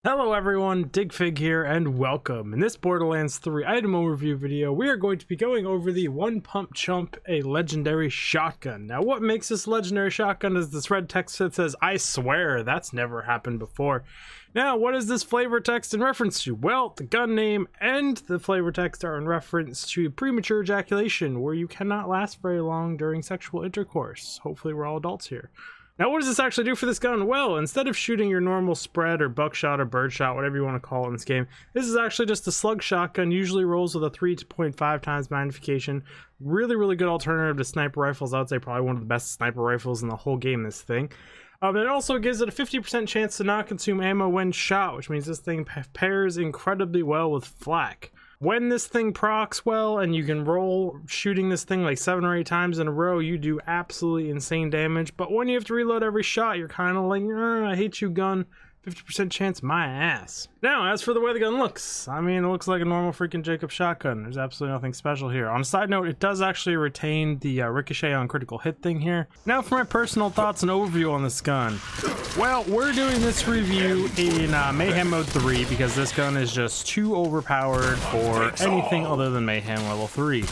Hello everyone, Digfig here and welcome. In this Borderlands 3 item overview video, we are going to be going over the One Pump Chump, a legendary shotgun. Now what makes this legendary shotgun is this red text that says, "I swear, that's never happened before." Now what is this flavor text in reference to? Well, the gun name and the flavor text are in reference to premature ejaculation, where you cannot last very long during sexual intercourse. Hopefully we're all adults here. Now what does this actually do for this gun? Well, instead of shooting your normal spread or buckshot or birdshot, whatever you want to call it in this game, this is actually just a slug shotgun, usually rolls with a 3.5 times magnification. Really good alternative to sniper rifles. I would say probably one of the best sniper rifles in the whole game, this thing. It also gives it a 50% chance to not consume ammo when shot, which means this thing pairs incredibly well with flak. When this thing procs well and you can roll shooting this thing like 7 or 8 times in a row, you do absolutely insane damage. But when you have to reload every shot, you're kind of like, I hate you, gun. 50% chance, my ass. Now, as for the way the gun looks, I mean, it looks like a normal freaking Jacob shotgun. There's absolutely nothing special here. On a side note, it does actually retain the ricochet on critical hit thing here. Now for my personal thoughts and overview on this gun. Well, we're doing this review in Mayhem Mode 3 because this gun is just too overpowered for anything other than Mayhem Level 3.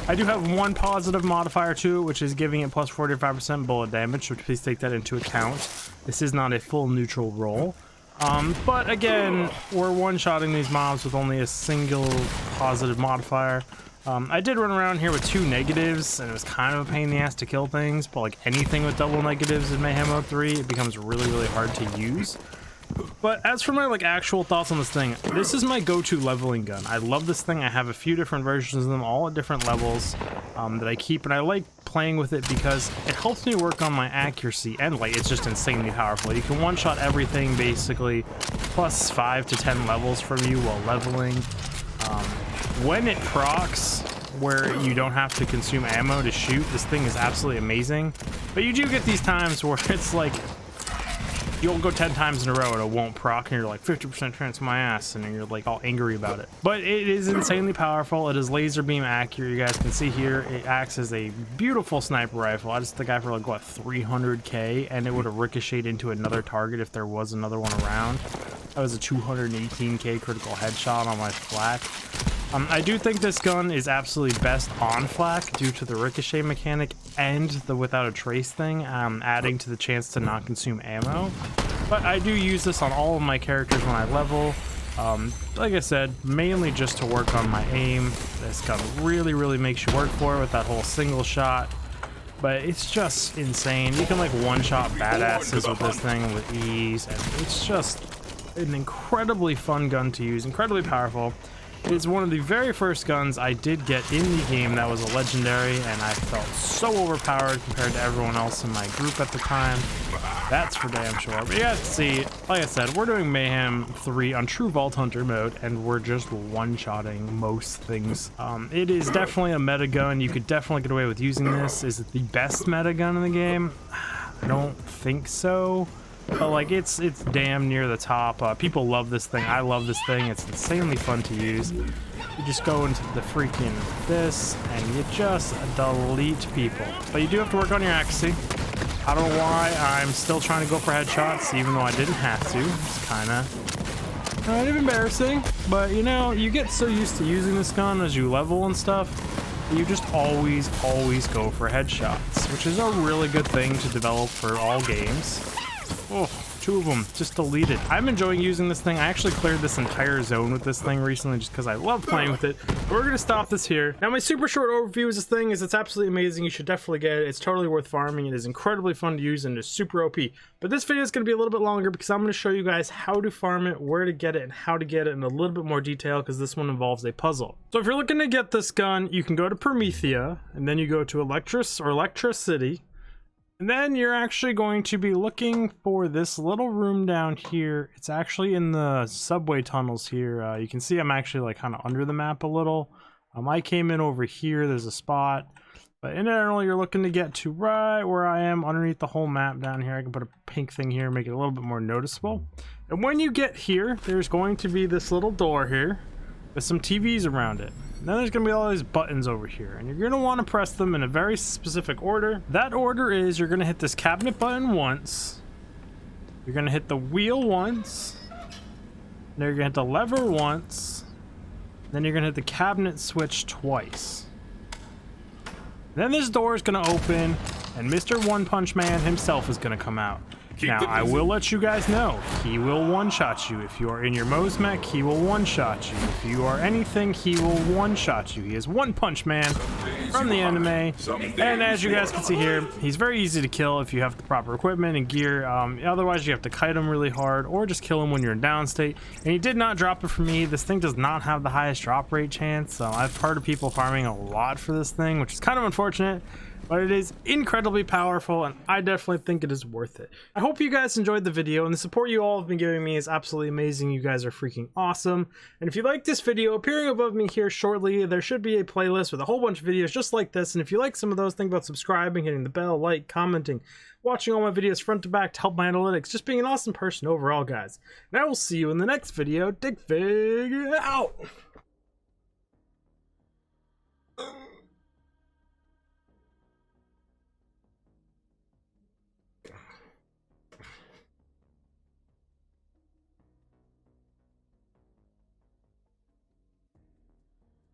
I do have one positive modifier to it, which is giving it plus 45% bullet damage, so please take that into account. This is not a full neutral roll. But again, we're one-shotting these mobs with only a single positive modifier. I did run around here with 2 negatives, and it was kind of a pain in the ass to kill things, but like anything with double negatives in Mayhem Mode 3, it becomes really hard to use. But as for my actual thoughts on this thing, this is my go-to leveling gun. I love this thing. I have a few different versions of them, all at different levels that I keep, and I like playing with it because it helps me work on my accuracy, and it's just insanely powerful. You can one-shot everything basically, plus 5 to 10 levels from you while leveling. When it procs, where you don't have to consume ammo to shoot, this thing is absolutely amazing. But you do get these times where it's like, you'll go 10 times in a row and it won't proc, and you're like 50% chance my ass, and then you're like all angry about it. But it is insanely powerful. It is laser beam accurate. You guys can see here it acts as a beautiful sniper rifle. I just think I for like what, 300k, and it would have ricocheted into another target if there was another one around. That was a 218k critical headshot on my flak. I do think this gun is absolutely best on flak due to the ricochet mechanic and the without a trace thing, adding to the chance to not consume ammo. But I do use this on all of my characters when I level. Like I said, mainly just to work on my aim. This gun really makes you work for it with that whole single shot. But it's just insane. You can one-shot badasses with this thing with ease, and it's just an incredibly fun gun to use, incredibly powerful. It's one of the very first guns I did get in the game that was a legendary, and I felt so overpowered compared to everyone else in my group at the time. That's for damn sure. But you guys can see, like I said, we're doing Mayhem 3 on true Vault Hunter mode, and we're just one-shotting most things. It is definitely a meta gun. You could definitely get away with using this. Is it the best meta gun in the game? I don't think so. But it's damn near the top. People love this thing. I love this thing. It's insanely fun to use. You just go into the freaking this and you just delete people. But you do have to work on your accuracy. I don't know why I'm still trying to go for headshots even though I didn't have to. It's kind of embarrassing. But you get so used to using this gun as you level and stuff, you just always go for headshots, which is a really good thing to develop for all games. Oh, 2 of them just deleted. I'm enjoying using this thing. I actually cleared this entire zone with this thing recently just because I love playing with it. But we're gonna stop this here. Now my super short overview is this thing is it's absolutely amazing. You should definitely get it. It's totally worth farming. It is incredibly fun to use and it's super OP. But this video is gonna be a little bit longer because I'm gonna show you guys how to farm it, where to get it, and how to get it in a little bit more detail because this one involves a puzzle. So if you're looking to get this gun, you can go to Promethea and then you go to Electricity. And then you're actually going to be looking for this little room down here. It's actually in the subway tunnels here. You can see I'm actually kind of under the map a little. I came in over here. There's a spot. But in general, you're looking to get to right where I am underneath the whole map down here. I can put a pink thing here, make it a little bit more noticeable. And when you get here, there's going to be this little door here with some TVs around it. Then there's gonna be all these buttons over here, and you're gonna want to press them in a very specific order. That order is you're gonna hit this cabinet button once, you're gonna hit the wheel once, Then you're gonna hit the lever once. Then you're gonna hit the cabinet switch twice. Then this door is gonna open, and Mr. One Punch Man himself is gonna come out. Now, I will let you guys know, he will one-shot you. If you are in your Mo's mech, he will one-shot you. If you are anything, he will one-shot you. He is One Punch Man from the anime. And as you guys can see here, he's very easy to kill if you have the proper equipment and gear. Otherwise, you have to kite him really hard or just kill him when you're in down state. And he did not drop it for me. This thing does not have the highest drop rate chance. I've heard of people farming a lot for this thing, which is kind of unfortunate. But it is incredibly powerful, and I definitely think it is worth it. I hope you guys enjoyed the video, and the support you all have been giving me is absolutely amazing. You guys are freaking awesome. And if you like this video, appearing above me here shortly, there should be a playlist with a whole bunch of videos just like this. And if you like some of those, think about subscribing, hitting the bell, like, commenting, watching all my videos front to back to help my analytics, just being an awesome person overall, guys. And I will see you in the next video. Digfig out!